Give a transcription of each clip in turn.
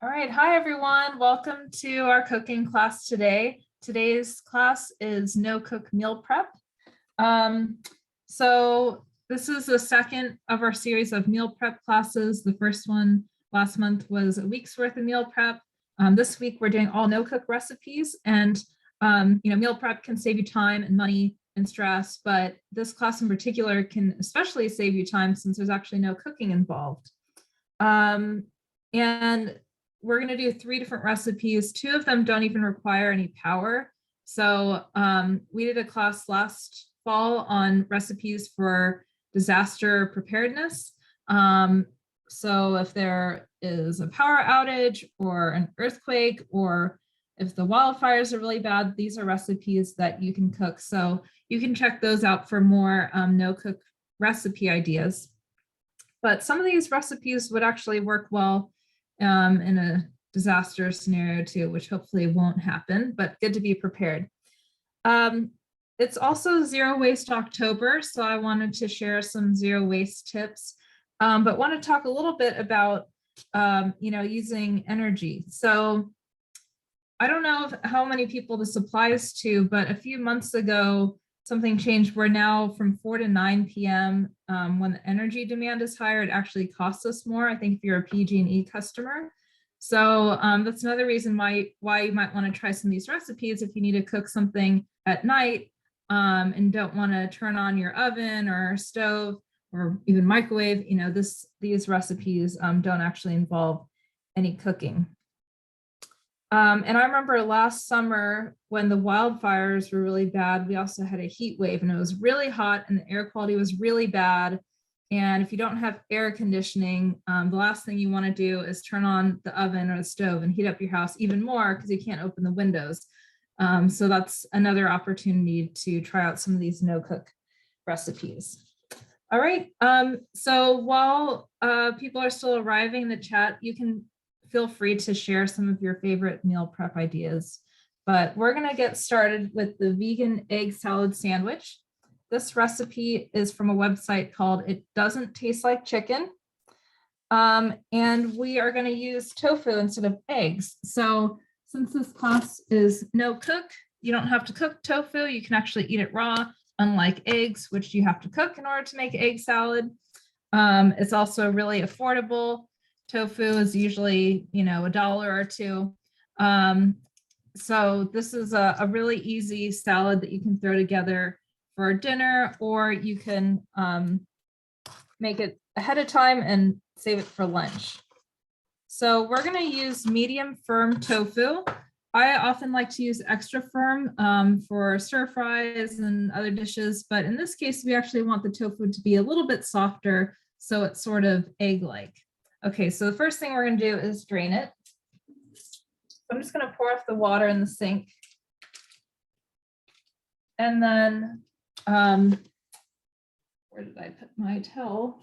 All right, hi everyone. Welcome to our cooking class today. Today's class is no cook meal prep. So this is the second of our series of meal prep classes. The first one last month was a week's worth of meal prep. This week we're doing all no cook recipes, and meal prep can save you time and money and stress, but this class in particular can especially save you time since there's actually no cooking involved. And we're going to do 3 different recipes. 2 of them don't even require any power. So we did a class last fall on recipes for disaster preparedness. So if there is a power outage or an earthquake, or if the wildfires are really bad, these are recipes that you can cook. So you can check those out for more no cook recipe ideas. But some of these recipes would actually work well in a disaster scenario too, which hopefully won't happen, but good to be prepared. It's also Zero Waste October, so I wanted to share some zero waste tips, but want to talk a little bit about using energy. So I don't know how many people this applies to, but a few months ago, something changed. We're now from 4 to 9 p.m. When the energy demand is higher, it actually costs us more, I think, if you're a PG&E customer. So that's another reason why you might want to try some of these recipes if you need to cook something at night and don't want to turn on your oven or stove or even microwave. These recipes don't actually involve any cooking. And I remember last summer when the wildfires were really bad, we also had a heat wave and it was really hot and the air quality was really bad. And if you don't have air conditioning, the last thing you want to do is turn on the oven or the stove and heat up your house even more because you can't open the windows. So that's another opportunity to try out some of these no-cook recipes. All right, so while people are still arriving in the chat, you can feel free to share some of your favorite meal prep ideas. But we're going to get started with the vegan egg salad sandwich. This recipe is from a website called It Doesn't Taste Like Chicken. And we are going to use tofu instead of eggs. So since this class is no cook, you don't have to cook tofu. You can actually eat it raw, unlike eggs, which you have to cook in order to make egg salad. It's also really affordable. Tofu is usually, $1 or $2. So this is a really easy salad that you can throw together for dinner, or you can make it ahead of time and save it for lunch. So we're going to use medium firm tofu. I often like to use extra firm for stir fries and other dishes, but in this case, we actually want the tofu to be a little bit softer, so it's sort of egg-like. Okay, so the first thing we're going to do is drain it. I'm just going to pour off the water in the sink. And then, where did I put my towel?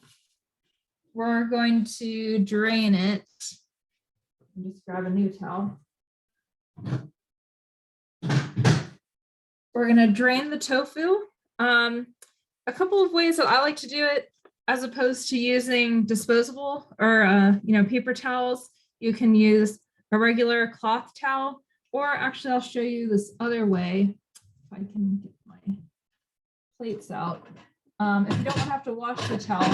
We're going to drain it. Just grab a new towel. We're going to drain the tofu. A couple of ways that I like to do it, as opposed to using disposable or paper towels, you can use a regular cloth towel, or actually I'll show you this other way. If I can get my plates out. If you don't have to wash the towel,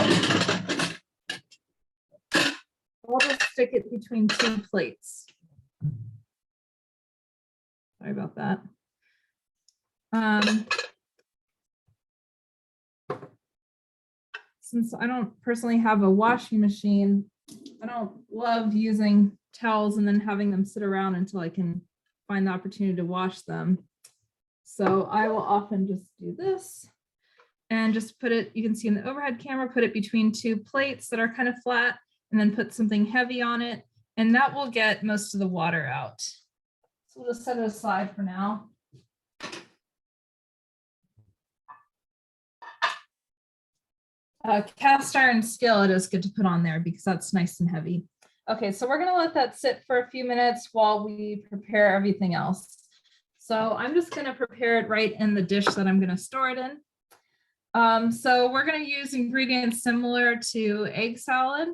I'll just stick it between 2 plates. Sorry about that. Since I don't personally have a washing machine, I don't love using towels and then having them sit around until I can find the opportunity to wash them. So I will often just do this and just put it, you can see in the overhead camera, put it between 2 plates that are kind of flat, and then put something heavy on it, and that will get most of the water out. So we'll just set it aside for now. Cast iron skillet is good to put on there because that's nice and heavy. Okay, so we're going to let that sit for a few minutes while we prepare everything else. So I'm just going to prepare it right in the dish that I'm going to store it in. So we're going to use ingredients similar to egg salad.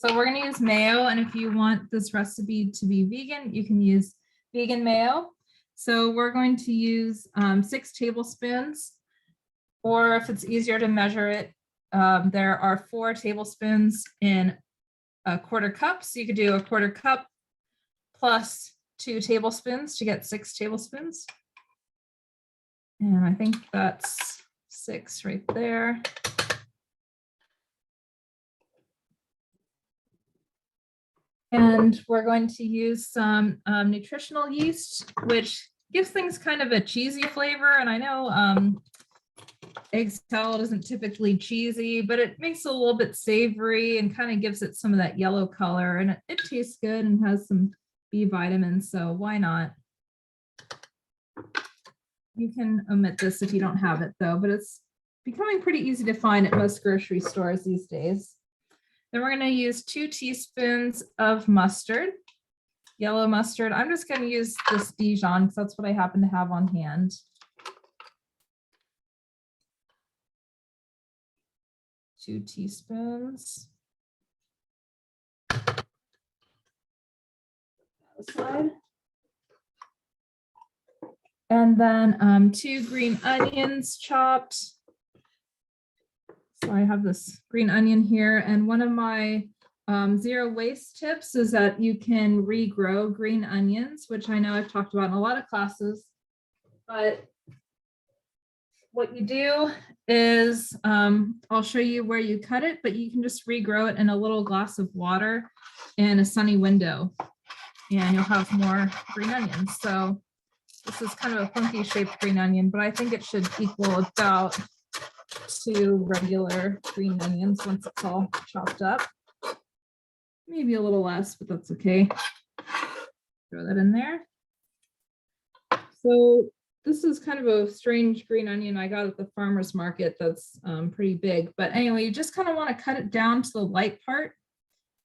So we're going to use mayo, and if you want this recipe to be vegan, you can use vegan mayo. So we're going to use 6 tablespoons, or if it's easier to measure it, there are 4 tablespoons in a 1/4 cup. So you could do a 1/4 cup plus 2 tablespoons to get 6 tablespoons. And I think that's 6 right there. And we're going to use some nutritional yeast, which gives things kind of a cheesy flavor. And I know egg salad isn't typically cheesy, but it makes it a little bit savory and kind of gives it some of that yellow color. And it tastes good and has some B vitamins, so why not? You can omit this if you don't have it though, but it's becoming pretty easy to find at most grocery stores these days. Then we're going to use 2 teaspoons of mustard, yellow mustard. I'm just going to use this Dijon because that's what I happen to have on hand. 2 teaspoons. Slide. And then 2 green onions chopped. So I have this green onion here, and one of my 0 waste tips is that you can regrow green onions, which I know I've talked about in a lot of classes. But what you do is, I'll show you where you cut it, but you can just regrow it in a little glass of water in a sunny window, and you'll have more green onions. So this is kind of a funky shaped green onion, but I think it should equal about 2 regular green onions once it's all chopped up. Maybe a little less, but that's okay. Throw that in there. So this is kind of a strange green onion I got at the farmer's market that's pretty big. But anyway, you just kind of want to cut it down to the light part,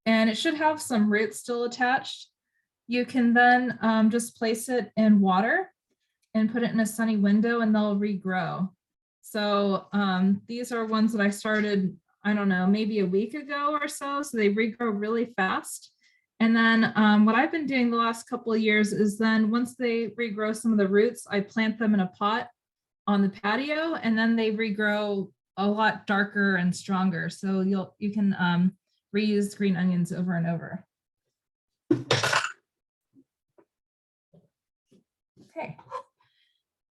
and it should have some roots still attached. You can then just place it in water and put it in a sunny window, and they'll regrow. So these are ones that I started, I don't know, maybe a week ago or so. So they regrow really fast. And then what I've been doing the last couple of years is then once they regrow some of the roots, I plant them in a pot on the patio, and then they regrow a lot darker and stronger. So you can reuse green onions over and over. Okay,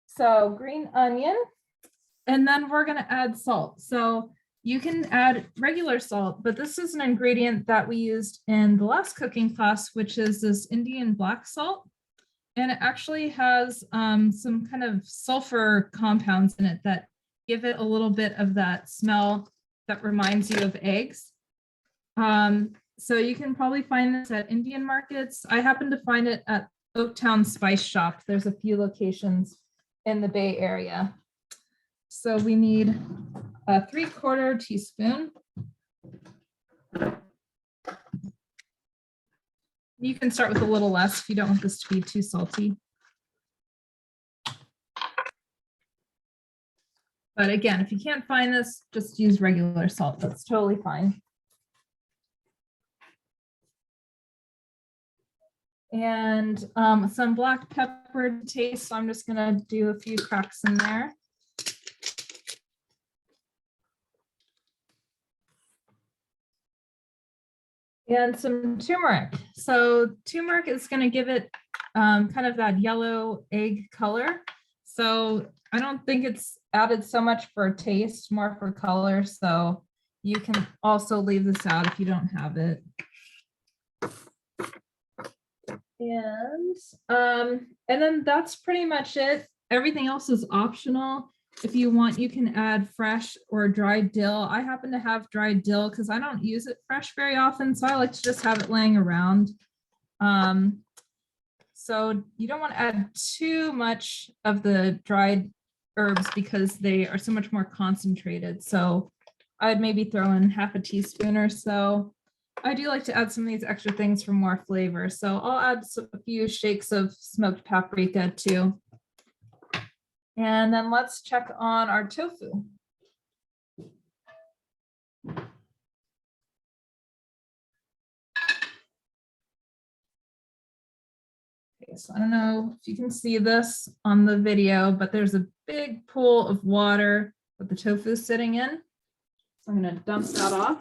so green onion. And then we're going to add salt. So you can add regular salt, but this is an ingredient that we used in the last cooking class, which is this Indian black salt. And it actually has some kind of sulfur compounds in it that give it a little bit of that smell that reminds you of eggs. So you can probably find this at Indian markets. I happen to find it at Oaktown Spice Shop. There's a few locations in the Bay Area. So we need a 3/4 teaspoon. You can start with a little less if you don't want this to be too salty. But again, if you can't find this, just use regular salt. That's totally fine. And some black pepper to taste. So I'm just gonna do a few cracks in there. And some turmeric. So turmeric is going to give it kind of that yellow egg color. So I don't think it's added so much for taste, more for color. So you can also leave this out if you don't have it. And then that's pretty much it. Everything else is optional. If you want, you can add fresh or dried dill. I happen to have dried dill because I don't use it fresh very often, so I like to just have it laying around. So you don't want to add too much of the dried herbs because they are so much more concentrated. So I'd maybe throw in half a teaspoon or so. I do like to add some of these extra things for more flavor. So I'll add a few shakes of smoked paprika too. And then let's check on our tofu. Okay, so I don't know if you can see this on the video, but there's a big pool of water that the tofu is sitting in. So I'm going to dump that off.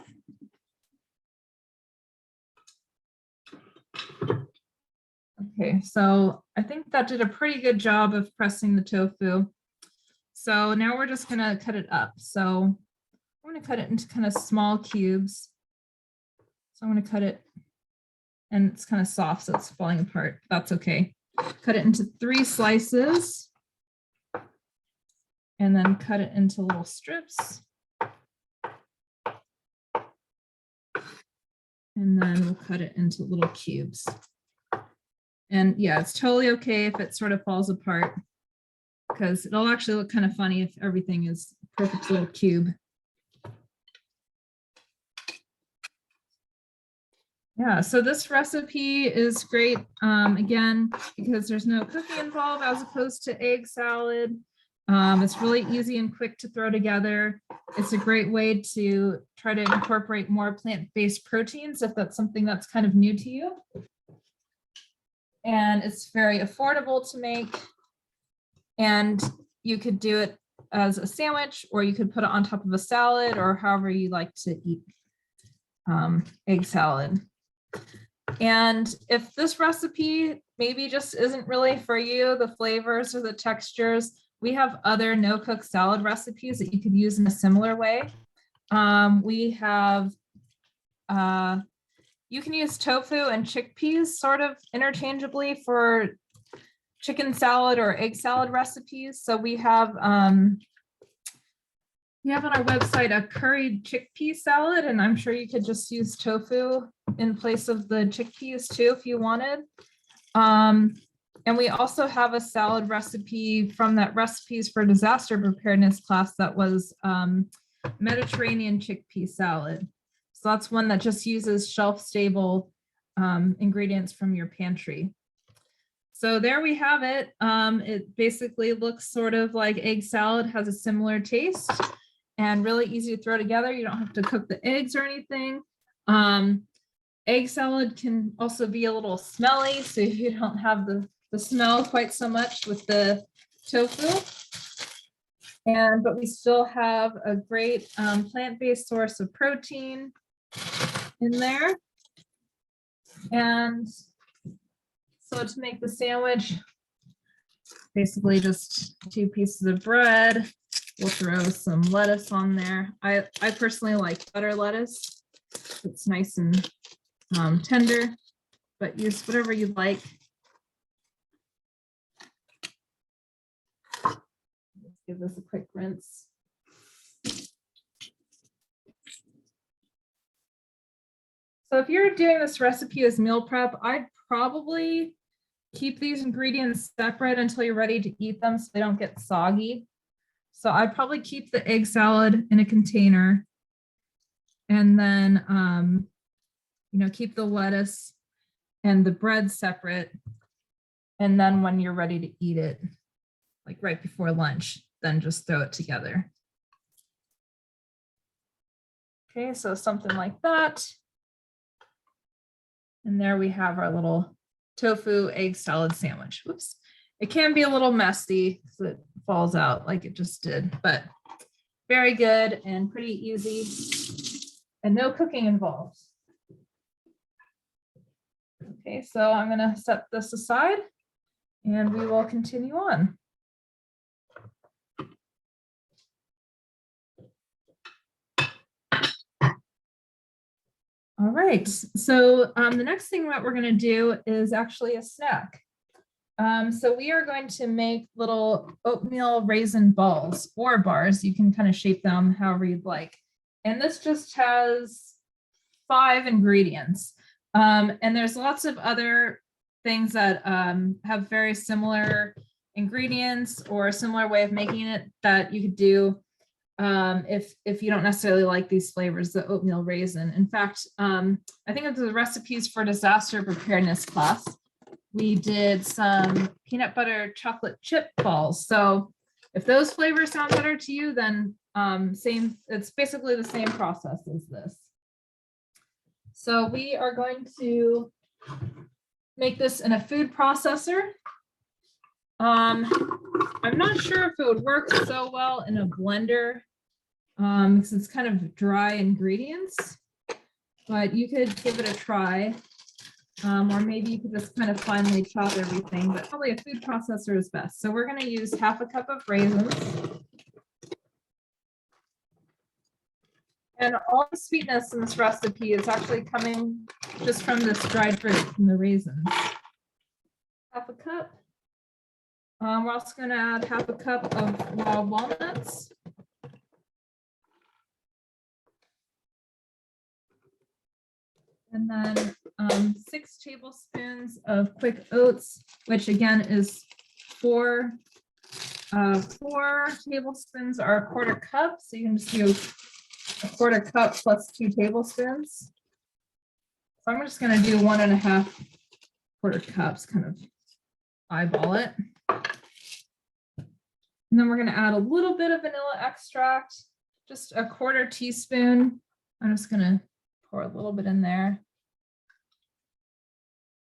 Okay, so I think that did a pretty good job of pressing the tofu. So now we're just going to cut it up. So I'm going to cut it into kind of small cubes. So I'm going to cut it, and it's kind of soft, so it's falling apart. That's okay. Cut it into 3 slices, and then cut it into little strips. And then we'll cut it into little cubes. And yeah, it's totally okay if it sort of falls apart, because it'll actually look kind of funny if everything is a perfect little cube. Yeah, so this recipe is great, again, because there's no cooking involved as opposed to egg salad. It's really easy and quick to throw together. It's a great way to try to incorporate more plant-based proteins if that's something that's kind of new to you. And it's very affordable to make. And you could do it as a sandwich, or you could put it on top of a salad, or however you like to eat egg salad. And if this recipe maybe just isn't really for you, the flavors or the textures, we have other no-cook salad recipes that you could use in a similar way. We have, you can use tofu and chickpeas sort of interchangeably for chicken salad or egg salad recipes. So we have on our website a curried chickpea salad, and I'm sure you could just use tofu in place of the chickpeas too if you wanted. And we also have a salad recipe from that Recipes for Disaster Preparedness class that was Mediterranean chickpea salad. So that's one that just uses shelf-stable ingredients from your pantry. So there we have it. It basically looks sort of like egg salad, has a similar taste, and really easy to throw together. You don't have to cook the eggs or anything. Egg salad can also be a little smelly, so you don't have the smell quite so much with the tofu. But we still have a great plant-based source of protein in there. And so to make the sandwich, basically just 2 pieces of bread. We'll throw some lettuce on there. I personally like butter lettuce. It's nice and tender, but use whatever you like. Let's give this a quick rinse. So if you're doing this recipe as meal prep, I'd probably keep these ingredients separate until you're ready to eat them so they don't get soggy. So I'd probably keep the egg salad in a container, and then keep the lettuce and the bread separate. And then when you're ready to eat it, like right before lunch, then just throw it together. Okay, so something like that. And there we have our little tofu egg salad sandwich. Whoops. It can be a little messy because it falls out like it just did, but very good and pretty easy and no cooking involved. Okay, so I'm going to set this aside and we will continue on. All right, so the next thing that we're going to do is actually a snack. So we are going to make little oatmeal raisin balls or bars. You can kind of shape them however you'd like. And this just has 5 ingredients. And there's lots of other things that have very similar ingredients or a similar way of making it that you could do if you don't necessarily like these flavors, the oatmeal raisin. In fact, I think it's the Recipes for Disaster Preparedness class. We did some peanut butter chocolate chip balls. So if those flavors sound better to you, then it's basically the same process as this. So we are going to make this in a food processor. I'm not sure if it would work so well in a blender because it's kind of dry ingredients, but you could give it a try. Or maybe you could just kind of finely chop everything, but probably a food processor is best. So we're going to use half a cup of raisins. And all the sweetness in this recipe is actually coming just from this dried fruit, from the raisins. Half a cup. We're also going to add half a cup of raw walnuts. And then 6 tablespoons of quick oats, which again is 4 tablespoons or a quarter cup. So you can just do a quarter cup plus 2 tablespoons. So I'm just going to do 1.5 quarter cups, kind of eyeball it. And then we're going to add a little bit of vanilla extract, just a quarter teaspoon. I'm just going to pour a little bit in there.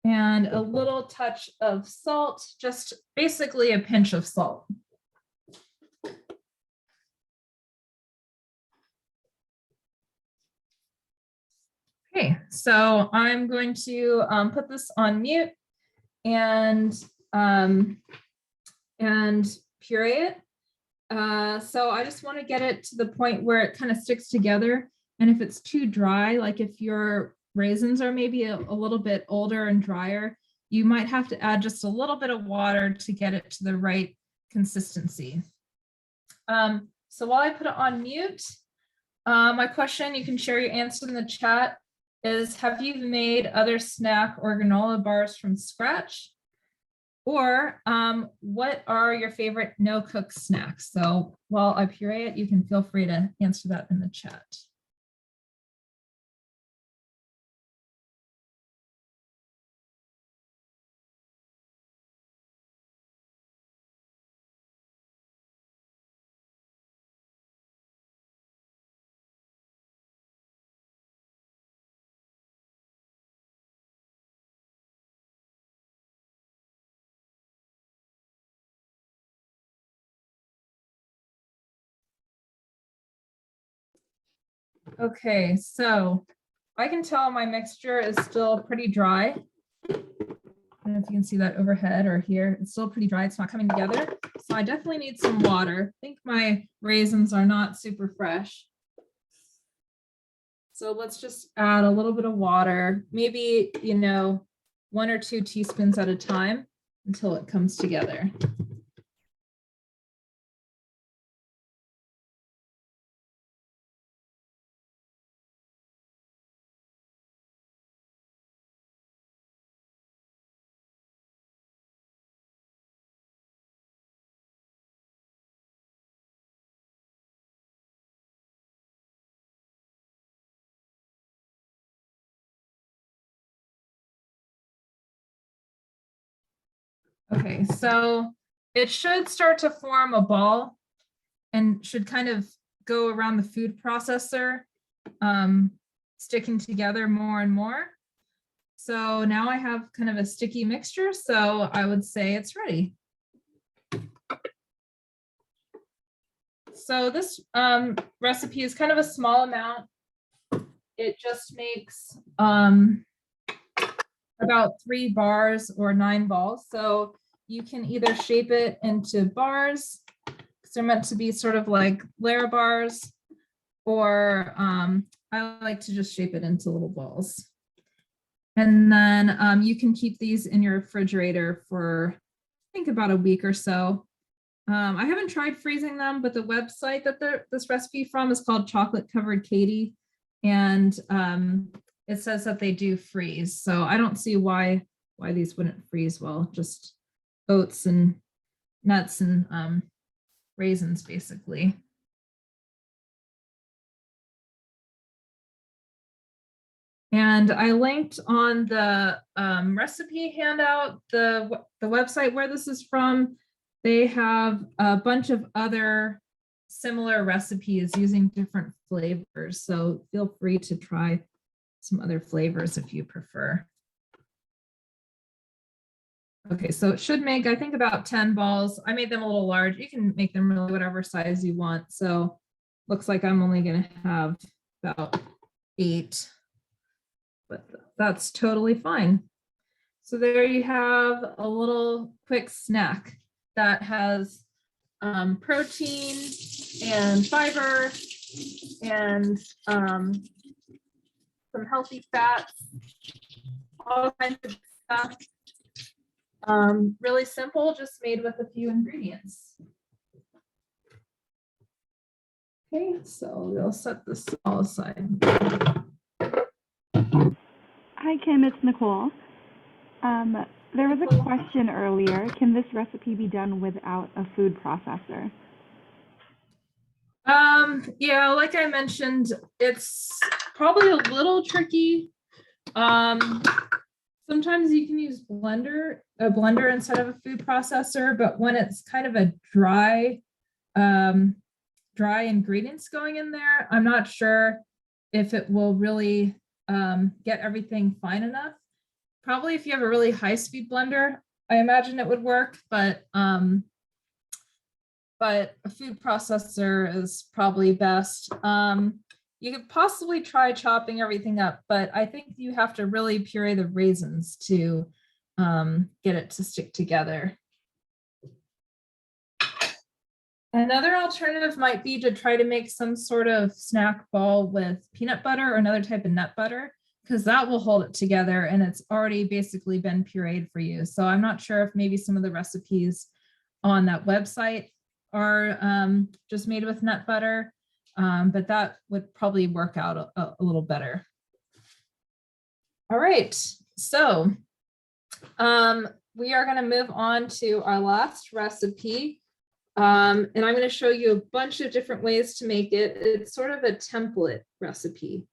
And a little touch of salt, just basically a pinch of salt. Okay, so I'm going to put this on mute and puree it. So I just want to get it to the point where it kind of sticks together. And if it's too dry, like if your raisins are maybe a little bit older and drier, you might have to add just a little bit of water to get it to the right consistency. So while I put it on mute, my question, you can share your answer in the chat, is have you made other snack or granola bars from scratch? Or what are your favorite no-cook snacks? So while I puree it, you can feel free to answer that in the chat. Okay, so I can tell my mixture is still pretty dry. I don't know if you can see that overhead or here. It's still pretty dry. It's not coming together. So I definitely need some water. I think my raisins are not super fresh. So let's just add a little bit of water, maybe, 1 or 2 teaspoons at a time until it comes together. Okay, so it should start to form a ball and should kind of go around the food processor, sticking together more and more. So now I have kind of a sticky mixture, so I would say it's ready. So this recipe is kind of a small amount. It just makes about 3 bars or 9 balls. So you can either shape it into bars, because they're meant to be sort of like layer bars, or I like to just shape it into little balls. And then you can keep these in your refrigerator for, I think, about a week or so. I haven't tried freezing them, but the website that this recipe from is called Chocolate Covered Katie. And it says that they do freeze. So I don't see why these wouldn't freeze well, just oats and nuts and raisins, basically. And I linked on the recipe handout, the website where this is from. They have a bunch of other similar recipes using different flavors. So feel free to try some other flavors if you prefer. Okay, so it should make, I think, about 10 balls. I made them a little large. You can make them really whatever size you want. So looks like I'm only going to have about 8, but that's totally fine. So there you have a little quick snack that has protein and fiber and some healthy fats, all kinds of stuff. Really simple, just made with a few ingredients. Okay, so we'll set this all aside. Hi, Kim, it's Nicole. There was a question earlier. Can this recipe be done without a food processor? Yeah, like I mentioned, it's probably a little tricky. Sometimes you can use a blender instead of a food processor, but when it's kind of a dry ingredients going in there, I'm not sure if it will really get everything fine enough. Probably if you have a really high-speed blender, I imagine it would work, but a food processor is probably best. You could possibly try chopping everything up, but I think you have to really puree the raisins to get it to stick together. Another alternative might be to try to make some sort of snack ball with peanut butter or another type of nut butter, because that will hold it together and it's already basically been pureed for you. So I'm not sure if maybe some of the recipes on that website are just made with nut butter, but that would probably work out a little better. All right, so we are going to move on to our last recipe. And I'm going to show you a bunch of different ways to make it. It's sort of a template recipe.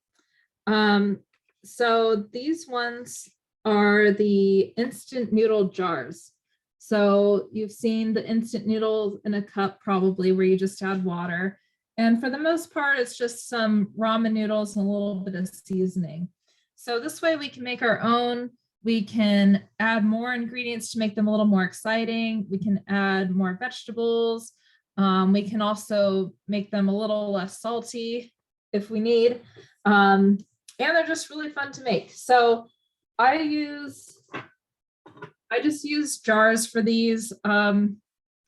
So these ones are the instant noodle jars. So you've seen the instant noodles in a cup probably where you just add water. And for the most part, it's just some ramen noodles and a little bit of seasoning. So this way we can make our own. We can add more ingredients to make them a little more exciting. We can add more vegetables. We can also make them a little less salty if we need. And they're just really fun to make. So I just use jars for these.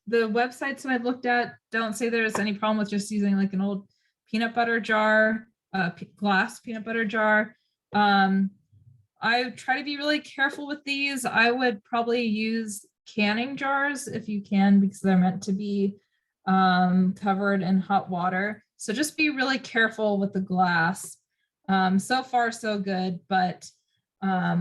The websites that I've looked at don't say there's any problem with just using like an old peanut butter jar, glass peanut butter jar. I try to be really careful with these. I would probably use canning jars if you can, because they're meant to be covered in hot water. So just be really careful with the glass. So far, so good, but I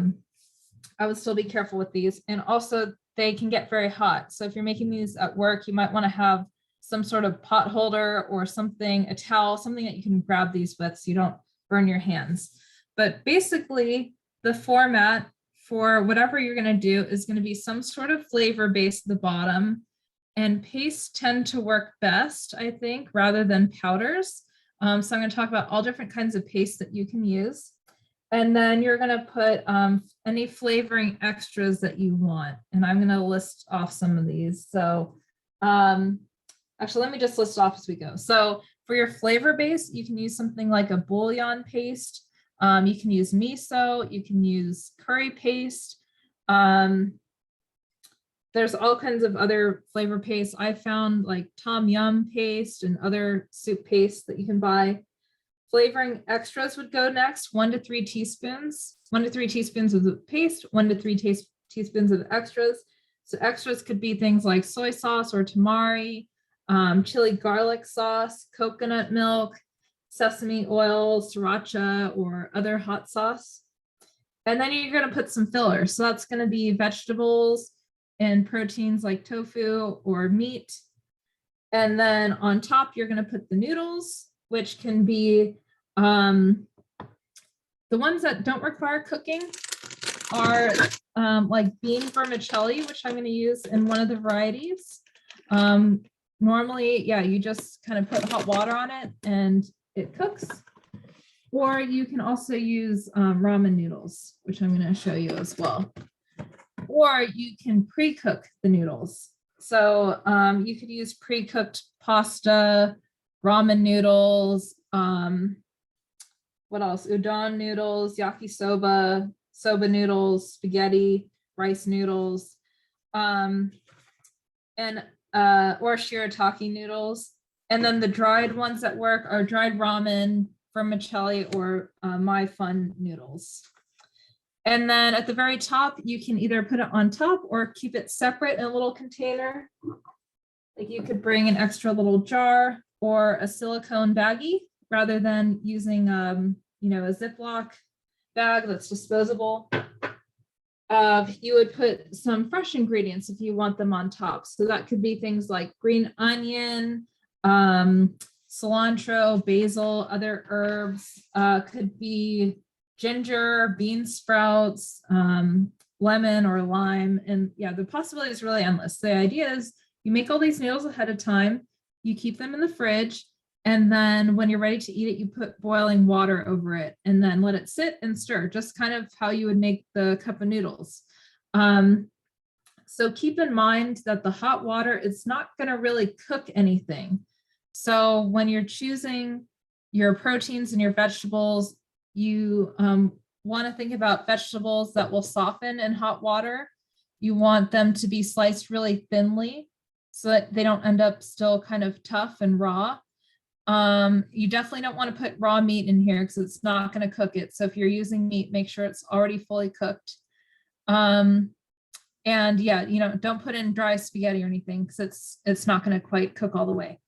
would still be careful with these. And also they can get very hot. So if you're making these at work, you might want to have some sort of pot holder or something, a towel, something that you can grab these with so you don't burn your hands. But basically the format for whatever you're going to do is going to be some sort of flavor base at the bottom, and pastes tend to work best, I think, rather than powders. So I'm going to talk about all different kinds of paste that you can use. And then you're going to put any flavoring extras that you want. And I'm going to list off some of these. So actually, let me just list off as we go. So for your flavor base, you can use something like a bouillon paste. You can use miso. You can use curry paste. There's all kinds of other flavor pastes. I found like tom yum paste and other soup pastes that you can buy. Flavoring extras would go next, 1 to 3 teaspoons. 1 to 3 teaspoons of the paste, 1 to 3 teaspoons of extras. So extras could be things like soy sauce or tamari, chili garlic sauce, coconut milk, sesame oil, sriracha, or other hot sauce. And then you're going to put some fillers. So that's going to be vegetables and proteins like tofu or meat. And then on top, you're going to put the noodles, which can be the ones that don't require cooking are like bean vermicelli, which I'm going to use in one of the varieties. Normally, yeah, you just kind of put hot water on it and it cooks. Or you can also use ramen noodles, which I'm going to show you as well. or you can pre-cook the noodles. So you could use pre-cooked pasta, ramen noodles, what else? Udon noodles, yakisoba, soba noodles, spaghetti, rice noodles, and or shirataki noodles. And then the dried ones that work are dried ramen, vermicelli, or my fun noodles. And then at the very top, you can either put it on top or keep it separate in a little container. Like you could bring an extra little jar or a silicone baggie rather than using, you know, a Ziploc bag that's disposable. You would put some fresh ingredients if you want them on top. So that could be things like green onion, cilantro, basil, other herbs, could be ginger, bean sprouts, lemon or lime. And yeah, the possibility is really endless. The idea is you make all these noodles ahead of time, you keep them in the fridge, and then when you're ready to eat it, you put boiling water over it and then let it sit and stir, just kind of how you would make the cup of noodles. So keep in mind that the hot water, it's not going to really cook anything. So when you're choosing your proteins and your vegetables, you want to think about vegetables that will soften in hot water. You want them to be sliced really thinly so that they don't end up still kind of tough and raw. You definitely don't want to put raw meat in here because it's not going to cook it. So if you're using meat, make sure it's already fully cooked. And yeah, you know, don't put in dry spaghetti or anything because it's not going to quite cook all the way.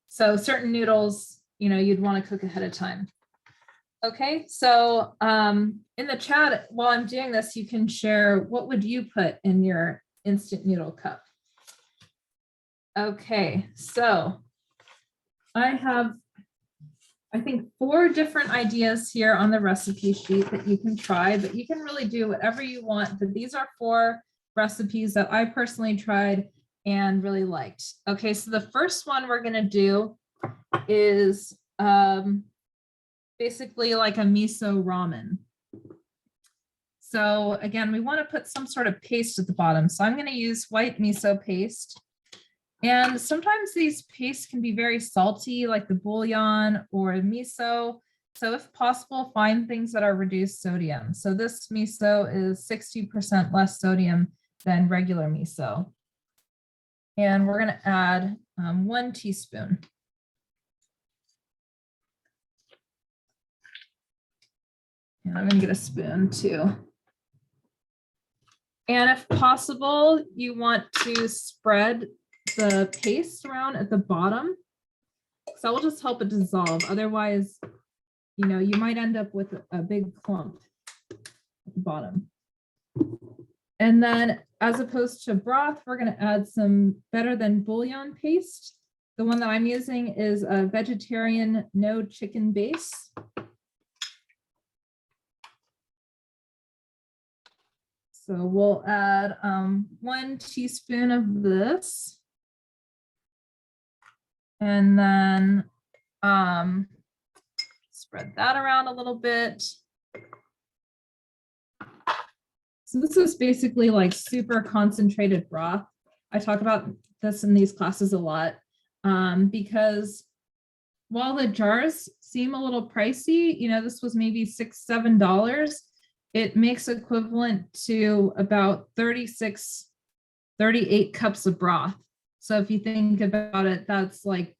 So certain noodles, you know, you'd want to cook ahead of time. Okay, so in the chat, while I'm doing this, you can share what would you put in your instant noodle cup? Okay, so I have, I think, 4 different ideas here on the recipe sheet that you can try, but you can really do whatever you want. But these are 4 recipes that I personally tried and really liked. Okay, so the first one we're going to do is basically like a miso ramen. So again, we want to put some sort of paste at the bottom. So I'm going to use white miso paste. And sometimes these pastes can be very salty, like the bouillon or miso. So if possible, find things that are reduced sodium. So this miso is 60% less sodium than regular miso. And we're going to add 1 teaspoon. And I'm going to get a spoon too. And if possible, you want to spread the paste around at the bottom. So that will just help it dissolve. Otherwise, you know, you might end up with a big clump at the bottom. And then as opposed to broth, we're going to add some better than bouillon paste. The one that I'm using is a vegetarian no chicken base. So we'll add 1 teaspoon of this. And then spread that around a little bit. So this is basically like super concentrated broth. I talk about this in these classes a lot because while the jars seem a little pricey, you know, this was maybe $6, $7. It makes equivalent to about 36, 38 cups of broth. So if you think about it, that's like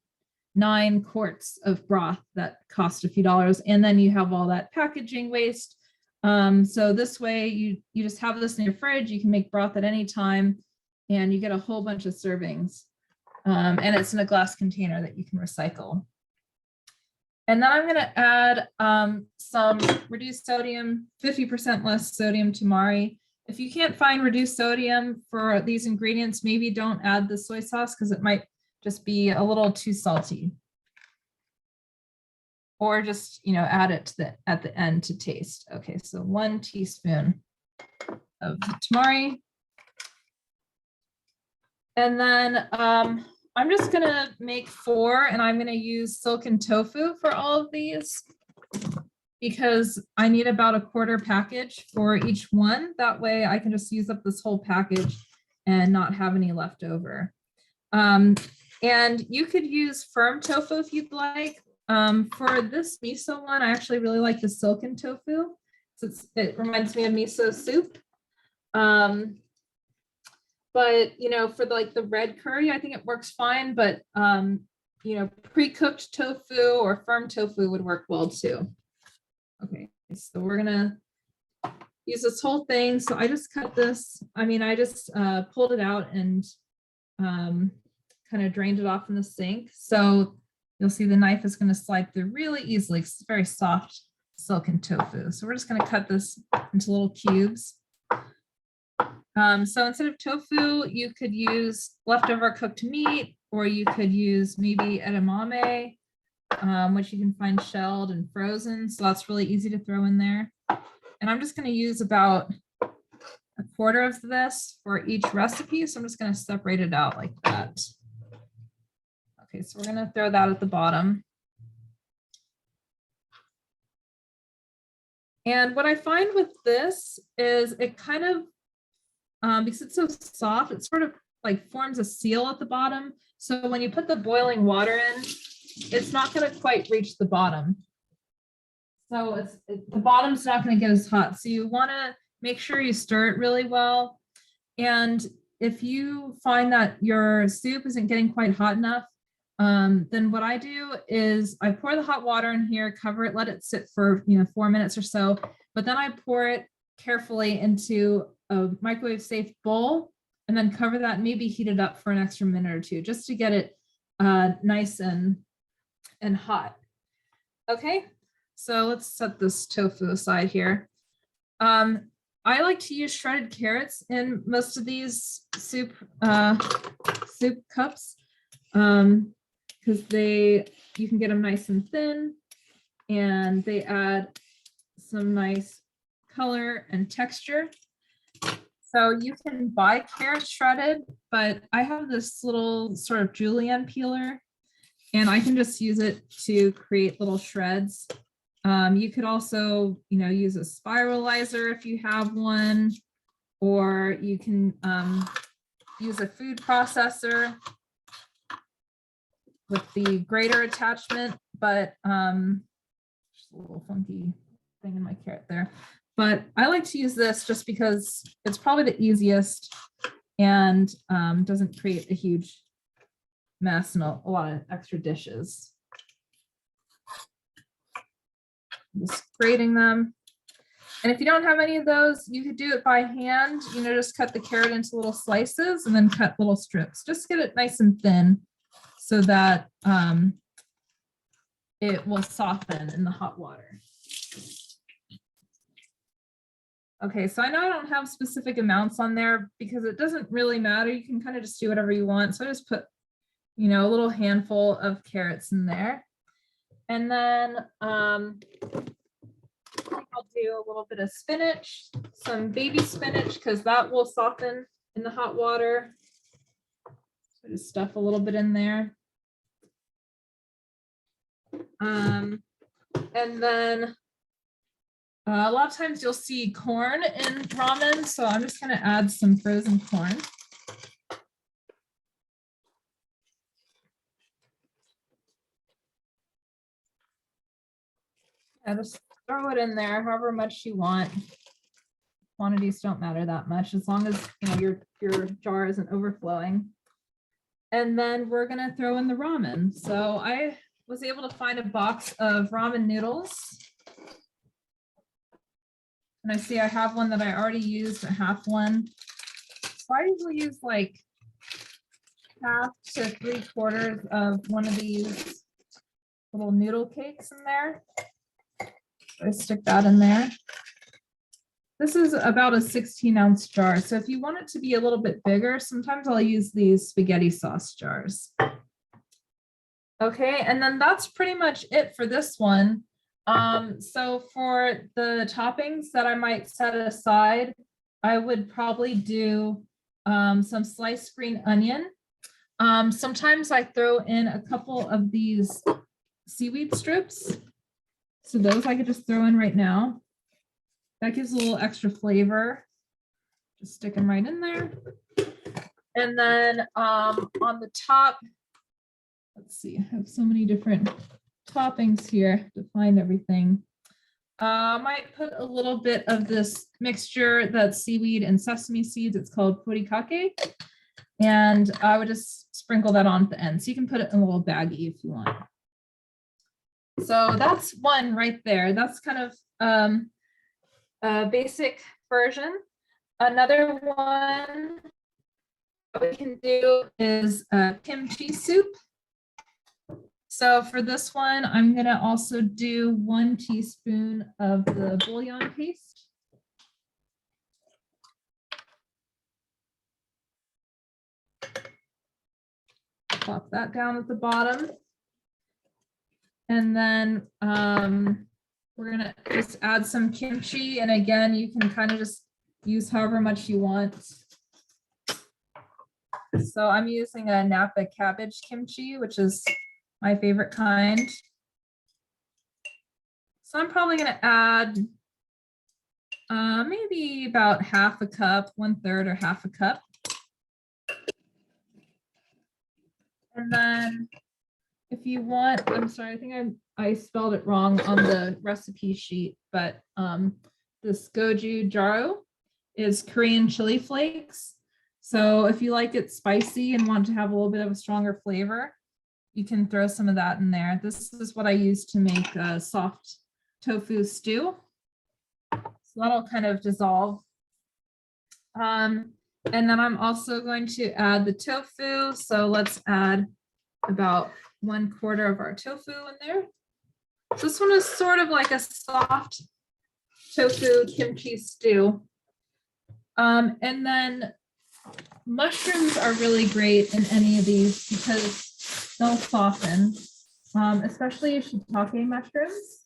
9 quarts of broth that cost a few dollars. And then you have all that packaging waste. So this way you just have this in your fridge. You can make broth at any time and you get a whole bunch of servings. And it's in a glass container that you can recycle. And then I'm going to add some reduced sodium, 50% less sodium tamari. If you can't find reduced sodium for these ingredients, maybe don't add the soy sauce because it might just be a little too salty. Or just, you know, add it to at the end to taste. Okay, so 1 teaspoon of tamari. And then I'm just gonna make 4 and I'm gonna use silken tofu for all of these because I need about a quarter package for each one. That way I can just use up this whole package and not have any left over. And you could use firm tofu if you'd like. For this miso one, I actually really like the silken tofu. So it reminds me of miso soup. But you know, for like the red curry, I think it works fine. But you know, pre-cooked tofu or firm tofu would work well too. Okay, so we're gonna use this whole thing. So I just cut this. I mean, I just pulled it out and kind of drained it off in the sink. So you'll see the knife is going to slide through really easily. It's very soft silken tofu. So we're just going to cut this into little cubes. So instead of tofu, you could use leftover cooked meat, or you could use maybe edamame, which you can find shelled and frozen. So that's really easy to throw in there. And I'm just going to use about a quarter of this for each recipe. So I'm just going to separate it out like that. Okay, so we're going to throw that at the bottom. And what I find with this is it kind of, because it's so soft, it sort of like forms a seal at the bottom. So when you put the boiling water in, it's not going to quite reach the bottom. So the bottom's not going to get as hot. So you want to make sure you stir it really well. And if you find that your soup isn't getting quite hot enough, then what I do is I pour the hot water in here, cover it, let it sit for 4 minutes or so, but then I pour it carefully into a microwave safe bowl and then cover that, maybe heat it up for an extra minute or two just to get it nice and hot. Okay, so let's set this tofu aside here. I like to use shredded carrots in most of these soup cups. Because you can get them nice and thin, and they add some nice color and texture. So you can buy carrots shredded, but I have this little sort of julienne peeler, and I can just use it to create little shreds. You could also, use a spiralizer if you have one, or you can use a food processor with the grater attachment, but just a little funky thing in my carrot there. But I like to use this just because it's probably the easiest and doesn't create a huge mess and a lot of extra dishes. Just grating them. And if you don't have any of those, you could do it by hand, just cut the carrot into little slices and then cut little strips. Just get it nice and thin, so that it will soften in the hot water. Okay, so I know I don't have specific amounts on there because it doesn't really matter. You can kind of just do whatever you want. So I just put, a little handful of carrots in there. And then I'll do a little bit of spinach, some baby spinach, because that will soften in the hot water. So just stuff a little bit in there. And then a lot of times you'll see corn in ramen. So I'm just going to add some frozen corn. Yeah, just throw it in there however much you want. Quantities don't matter that much as long as your jar isn't overflowing. And then we're gonna throw in the ramen. So I was able to find a box of ramen noodles. And I see I have one that I already used, a half one. So I usually use like 1/2 to 3/4 of one of these little noodle cakes in there. I stick that in there. This is about a 16-ounce jar. So if you want it to be a little bit bigger, sometimes I'll use these spaghetti sauce jars. Okay, and then that's pretty much it for this one. So for the toppings that I might set aside, I would probably do some sliced green onion. Sometimes I throw in a couple of these seaweed strips. So those I could just throw in right now. That gives a little extra flavor. Just stick them right in there. And then on the top, let's see, I have so many different toppings here to find everything. I might put a little bit of this mixture that's seaweed and sesame seeds. It's called furikake. And I would just sprinkle that on at the end. So you can put it in a little baggie if you want. So that's one right there. That's kind of a basic version. Another one we can do is kimchi soup. So for this one, I'm gonna also do 1 teaspoon of the bouillon paste. Plop that down at the bottom. And then we're gonna just add some kimchi. And again, you can kind of just use however much you want. So I'm using a Napa cabbage kimchi, which is my favorite kind. So I'm probably gonna add maybe about half a cup, 1/3 or half a cup. And then if you want, I'm sorry, I think I spelled it wrong on the recipe sheet, but this goju jaro is Korean chili flakes. So if you like it spicy and want to have a little bit of a stronger flavor, you can throw some of that in there. This is what I use to make a soft tofu stew. So that'll kind of dissolve. And then I'm also going to add the tofu. So let's add about 1/4 of our tofu in there. This one is sort of like a soft tofu kimchi stew. And then mushrooms are really great in any of these because they'll soften, especially shiitake mushrooms.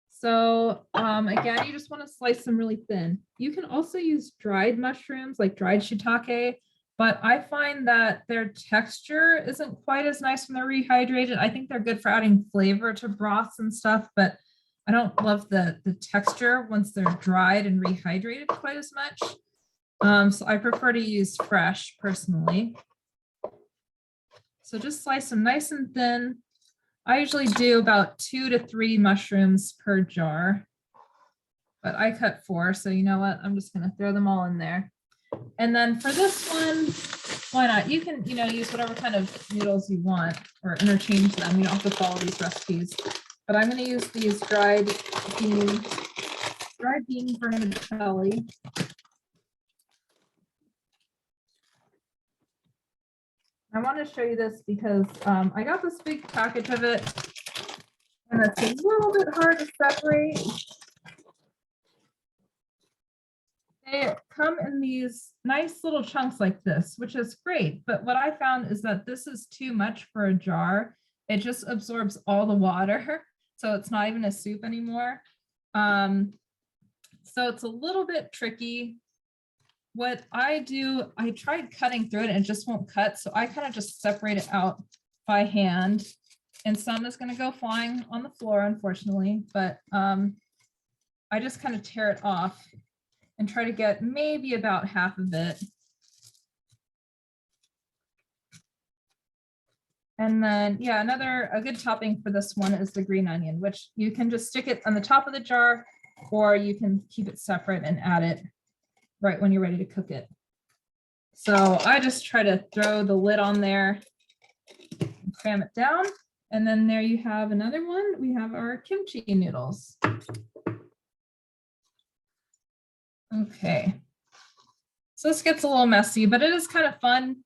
So again, you just want to slice them really thin. You can also use dried mushrooms like dried shiitake, but I find that their texture isn't quite as nice when they're rehydrated. I think they're good for adding flavor to broths and stuff, but I don't love the texture once they're dried and rehydrated quite as much. So I prefer to use fresh personally. So just slice them nice and thin. I usually do about 2 to 3 mushrooms per jar, but I cut 4. So you know what? I'm just going to throw them all in there. And then for this one, why not? You can, use whatever kind of noodles you want or interchange them. You don't have to follow these recipes, but I'm going to use these dried bean vermicelli. I want to show you this because I got this big package of it and it's a little bit hard to separate. They come in these nice little chunks like this, which is great. But what I found is that this is too much for a jar. It just absorbs all the water. So it's not even a soup anymore. So it's a little bit tricky. What I do, I tried cutting through it and it just won't cut. So I kind of just separate it out by hand. And some is going to go flying on the floor, unfortunately. But I just kind of tear it off and try to get maybe about half of it. And then, yeah, a good topping for this one is the green onion, which you can just stick it on the top of the jar, or you can keep it separate and add it right when you're ready to cook it. So I just try to throw the lid on there, and cram it down. And then there you have another one. We have our kimchi noodles. Okay, so this gets a little messy, but it is kind of fun.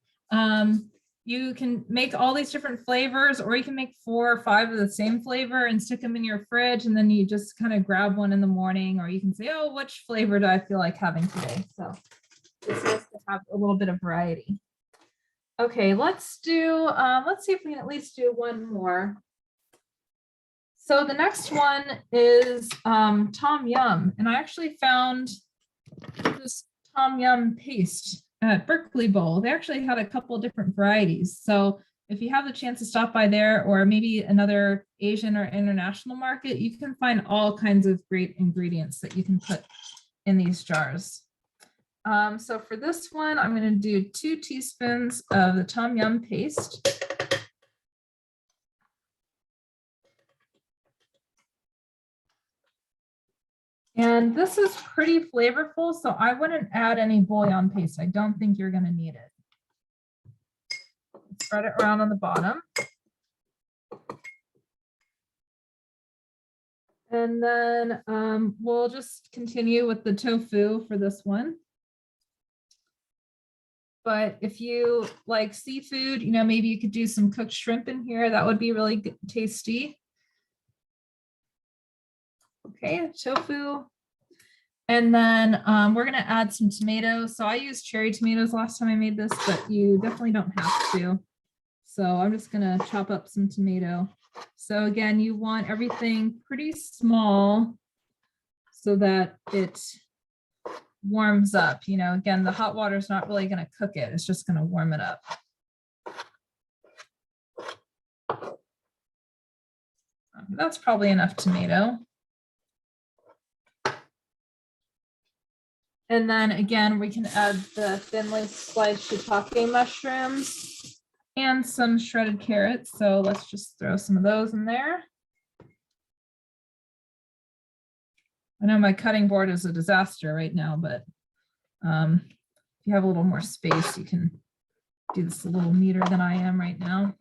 You can make all these different flavors, or you can make 4 or 5 of the same flavor and stick them in your fridge, and then you just kind of grab one in the morning, or you can say, oh, which flavor do I feel like having today? So it's nice to have a little bit of variety. Okay, let's see if we can at least do one more. So the next one is tom yum, and I actually found this tom yum paste at Berkeley Bowl. They actually had a couple different varieties. So if you have the chance to stop by there or maybe another Asian or international market, you can find all kinds of great ingredients that you can put in these jars. So for this one, I'm going to do 2 teaspoons of the tom yum paste. And this is pretty flavorful, so I wouldn't add any bouillon paste. I don't think you're going to need it. Spread it around on the bottom. And then we'll just continue with the tofu for this one. But if you like seafood, you know, maybe you could do some cooked shrimp in here. That would be really good, tasty. Okay, tofu. And then we're going to add some tomatoes. So I used cherry tomatoes last time I made this, but you definitely don't have to. So I'm just going to chop up some tomato. So again, you want everything pretty small so that it warms up. You know, again, the hot water is not really going to cook it. It's just going to warm it up. That's probably enough tomato. And then again, we can add the thinly sliced shiitake mushrooms and some shredded carrots. So let's just throw some of those in there. I know my cutting board is a disaster right now, but if you have a little more space, you can do this a little neater than I am right now.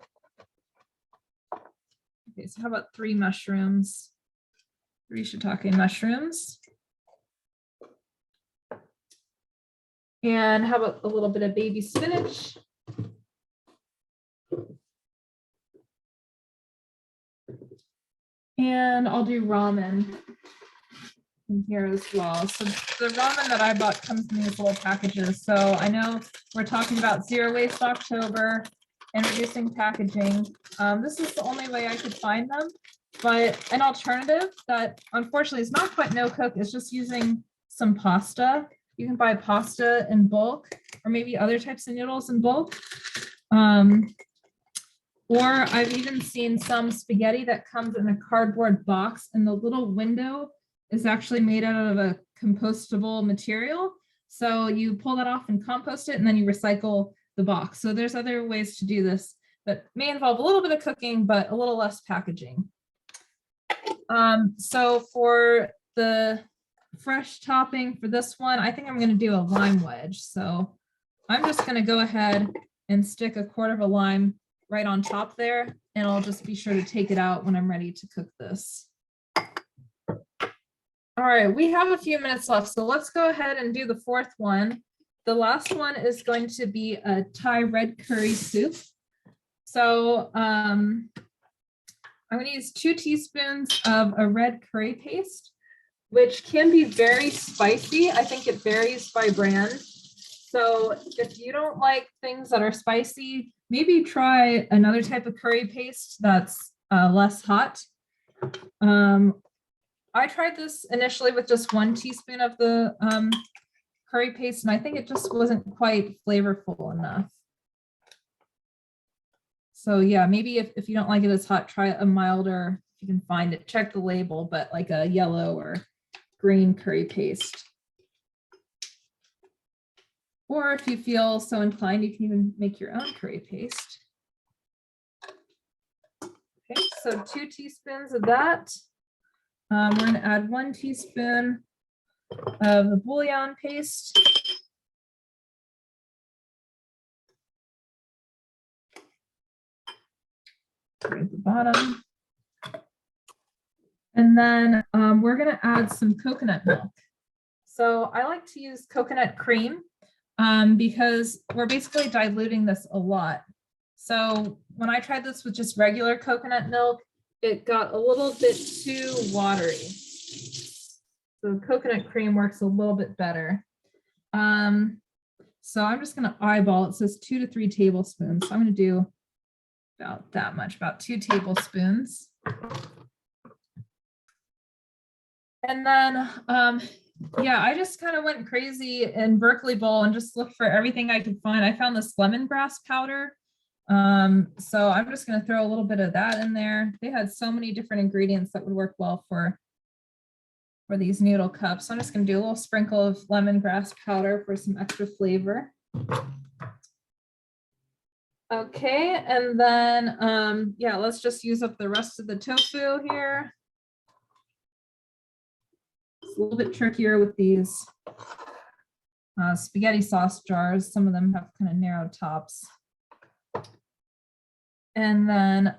Okay, so how about 3 mushrooms? 3 shiitake mushrooms. And how about a little bit of baby spinach? And I'll do ramen in here as well. So the ramen that I bought comes in these little packages. So I know we're talking about Zero Waste October and reducing packaging. This is the only way I could find them, but an alternative that unfortunately is not quite no cook is just using some pasta. You can buy pasta in bulk or maybe other types of noodles in bulk. Or I've even seen some spaghetti that comes in a cardboard box and the little window is actually made out of a compostable material. So you pull that off and compost it and then you recycle the box. So there's other ways to do this that may involve a little bit of cooking, but a little less packaging. So for the fresh topping for this one, I think I'm going to do a lime wedge. So I'm just going to go ahead and stick a quarter of a lime right on top there, and I'll just be sure to take it out when I'm ready to cook this. All right, we have a few minutes left, so let's go ahead and do the 4th one. The last one is going to be a Thai red curry soup. So I'm going to use 2 teaspoons of a red curry paste, which can be very spicy. I think it varies by brand. So if you don't like things that are spicy, maybe try another type of curry paste that's less hot. I tried this initially with just 1 teaspoon of the curry paste, and I think it just wasn't quite flavorful enough. So yeah, maybe if you don't like it as hot, try a milder, if you can find it, check the label, but like a yellow or green curry paste. Or if you feel so inclined, you can even make your own curry paste. Okay, so 2 teaspoons of that. We're going to add 1 teaspoon of the bouillon paste. Right at the bottom. And then we're going to add some coconut milk. So I like to use coconut cream because we're basically diluting this a lot. So when I tried this with just regular coconut milk, it got a little bit too watery. So coconut cream works a little bit better. So I'm just going to eyeball. It says 2 to 3 tablespoons. So I'm going to do about that much, about 2 tablespoons. And then, yeah, I just kind of went crazy in Berkeley Bowl and just looked for everything I could find. I found this lemongrass powder. So I'm just gonna throw a little bit of that in there. They had so many different ingredients that would work well for these noodle cups. So I'm just gonna do a little sprinkle of lemongrass powder for some extra flavor. Okay, and then, yeah, let's just use up the rest of the tofu here. It's a little bit trickier with these spaghetti sauce jars. Some of them have kind of narrow tops. And then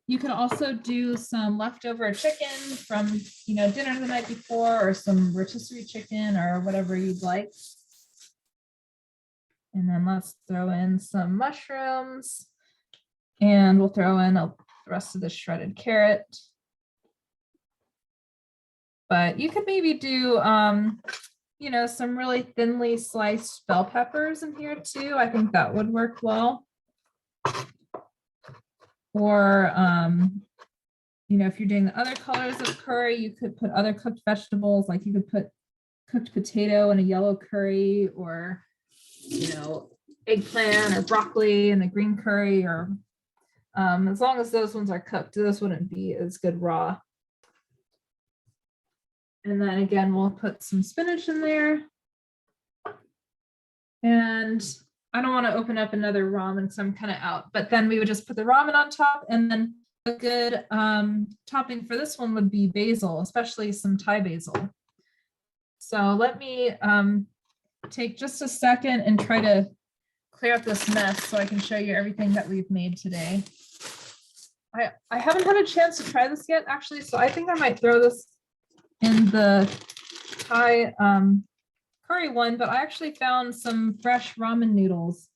you can also do some leftover chicken from, dinner the night before, or some rotisserie chicken or whatever you'd like. And then let's throw in some mushrooms, and we'll throw in the rest of the shredded carrot. But you could maybe do, some really thinly sliced bell peppers in here too. I think that would work well. Or, if you're doing the other colors of curry, you could put other cooked vegetables, like you could put cooked potato in a yellow curry, or, eggplant or broccoli in the green curry, or as long as those ones are cooked, those wouldn't be as good raw. And then again, we'll put some spinach in there. And I don't want to open up another ramen, so I'm kind of out, but then we would just put the ramen on top. And then a good topping for this one would be basil, especially some Thai basil. So let me take just a second and try to clear up this mess so I can show you everything that we've made today. I haven't had a chance to try this yet, actually, so I think I might throw this in the Thai curry one, but I actually found some fresh ramen noodles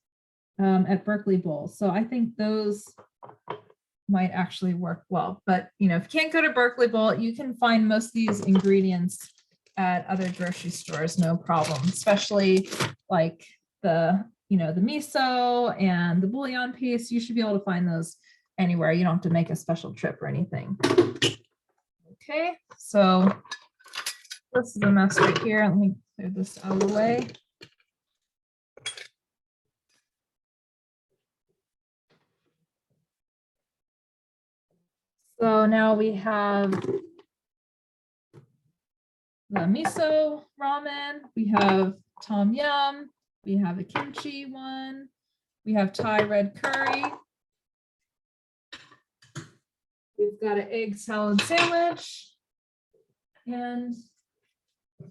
at Berkeley Bowl. So I think those might actually work well. But, if you can't go to Berkeley Bowl, you can find most of these ingredients at other grocery stores, no problem, especially like the miso and the bouillon paste. You should be able to find those anywhere. You don't have to make a special trip or anything. Okay, so this is a mess right here. Let me clear this out of the way. So now we have the miso ramen, we have tom yum, we have a kimchi one, we have Thai red curry. We've got an egg salad sandwich, and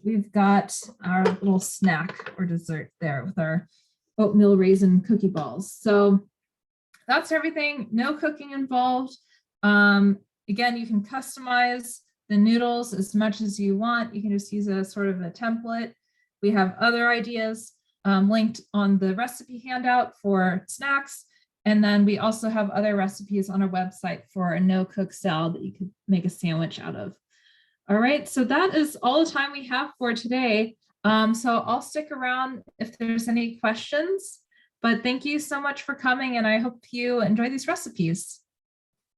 we've got our little snack or dessert there with our oatmeal raisin cookie balls. So that's everything, no cooking involved. Again, you can customize the noodles as much as you want. You can just use a sort of a template. We have other ideas linked on the recipe handout for snacks. And then we also have other recipes on our website for a no-cook salad that you could make a sandwich out of. All right, so that is all the time we have for today. So I'll stick around if there's any questions, but thank you so much for coming, and I hope you enjoy these recipes.